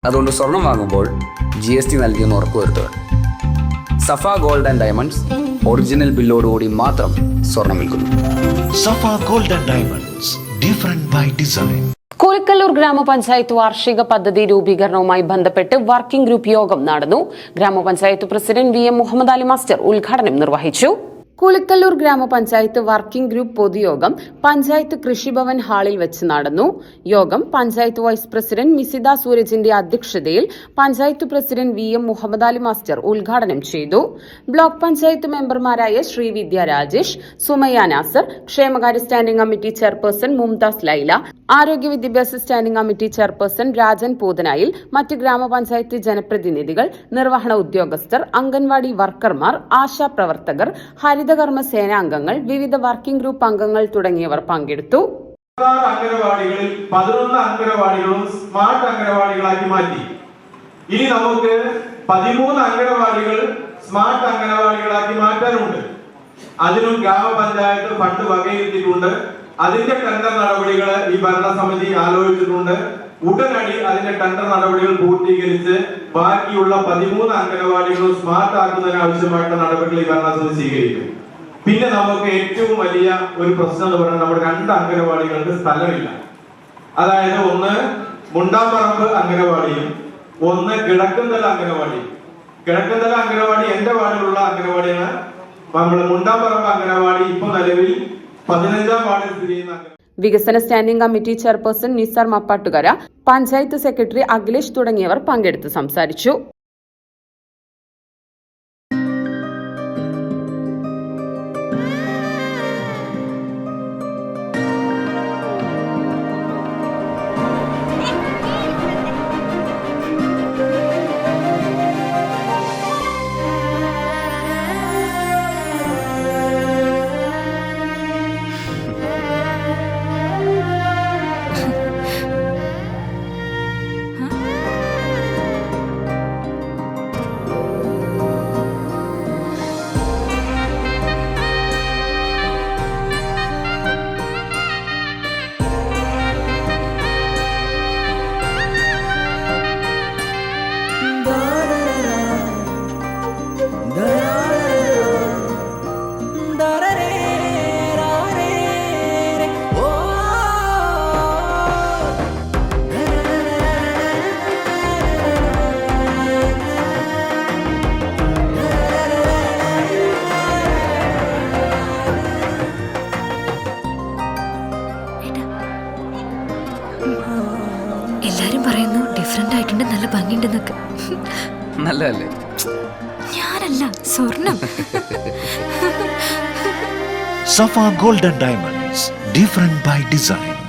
അതുകൊണ്ട് സ്വർണം വാങ്ങുമ്പോൾ GST നൽകിയെന്ന് ഉറപ്പുവരുത്തുക. Safa gold and diamonds original ബില്ലോടുകൂടി മാത്രം സ്വർണം വിൽക്കുന്നു. Safa gold and diamonds, different by design. Kolikkallur ഗ്രാമപഞ്ചായത്ത് വാർഷിക പദ്ധതി രൂപീകരണവുമായി ബന്ധപ്പെട്ട് വർക്കിംഗ് ഗ്രൂപ്പ് യോഗം നടന്നു. ഗ്രാമപഞ്ചായത്ത് president VM Muhammad Ali master ഉദ്ഘാടനം നിർവഹിച്ചു. കോലിക്കല്ലൂർ ഗ്രാമപഞ്ചായത്ത് വർക്കിംഗ് ഗ്രൂപ്പ് പൊതുയോഗം പഞ്ചായത്ത് കൃഷിഭവൻ ഹാളിൽ വെച്ച് നടന്നു. യോഗം പഞ്ചായത്ത് വൈസ് പ്രസിഡന്റ് മിസിദ സൂരജിന്റെ അധ്യക്ഷതയിൽ panchayat president VM Muhammad Ali master ഉദ്ഘാടനം ചെയ്തു. ബ്ലോക്ക് പഞ്ചായത്ത് മെമ്പർമാരായ ശ്രീവിദ്യ രാജേഷ്, സുമയ്യ നാസർ, ക്ഷേമകാര്യ standing committee chairperson Mumtaz Laila, ആരോഗ്യ വിദ്യാഭ്യാസ സ്റ്റാൻഡിംഗ് കമ്മിറ്റി ചെയർപേഴ്സൺ രാജൻ പൂതനായിൽ, മറ്റ് ഗ്രാമപഞ്ചായത്ത് ജനപ്രതിനിധികൾ, നിർവഹണ ഉദ്യോഗസ്ഥർ, അംഗൻവാടി വർക്കർമാർ, ആശാപ്രവർത്തകർ, ഹരിതകർമ്മ സേനാംഗങ്ങൾ, വിവിധ വർക്കിംഗ് ഗ്രൂപ്പ് അംഗങ്ങൾ തുടങ്ങിയവർ പങ്കെടുത്തു. അംഗനവാടികളിൽ 11 അംഗനവാടികളും സ്മാർട്ട് അംഗനവാടികളാക്കി മാറ്റി. ഇനി നമുക്ക് 13 അംഗനവാടികൾ സ്മാർട്ട് അംഗനവാടികളാക്കി മാറ്റാനുണ്ട്. അതിനും ഗ്രാമപഞ്ചായത്ത് ഫണ്ട് വകയിരുത്തിയിട്ടുണ്ട്. അതിന്റെ ടെൻഡർ നടപടികൾ ഈ ഭരണസമിതി ആലോചിച്ചിട്ടുണ്ട്. ഉടനടി അതിന്റെ ടെൻഡർ നടപടികൾ പൂർത്തീകരിച്ച് ബാക്കിയുള്ള 13 അംഗനവാടികളും സ്മാർട്ട് ആക്കുന്നതിന് ആവശ്യമായിട്ടുള്ള നടപടികൾ ഈ ഭരണസമിതി സ്വീകരിക്കും. പിന്നെ നമുക്ക് ഏറ്റവും വലിയ ഒരു പ്രശ്നം എന്ന് പറയുന്നത് നമ്മുടെ 2 അംഗനവാടികൾക്ക് സ്ഥലമില്ല. അതായത് ഒന്ന് മുണ്ടാമ്പറമ്പ് അംഗനവാടിയും ഒന്ന് കിഴക്കുന്തല അംഗനവാടിയും. കിഴക്കുന്തല അംഗനവാടി എന്റെ വാർഡിലുള്ള അംഗനവാടിയാണ്. നമ്മുടെ മുണ്ടാമ്പറമ്പ് അംഗനവാടി ഇപ്പൊ നിലവിൽ 15ാം വാർഡിൽ സ്ഥിതി ചെയ്യുന്ന. വികസന standing committee chairperson Nisar Mappattukara, panchayat secretary Akhilesh തുടങ്ങിയവർ പങ്കെടുത്ത് സംസാരിച്ചു. എല്ലാരും പറയുന്നു ഡിഫറെന്റ് ആയിട്ടുണ്ട്, നല്ല ഭംഗിയുണ്ടെന്നൊക്കെ. നല്ലതല്ലേ? ഞാനല്ല, സ്വർണം. Safa gold and diamonds, different by design.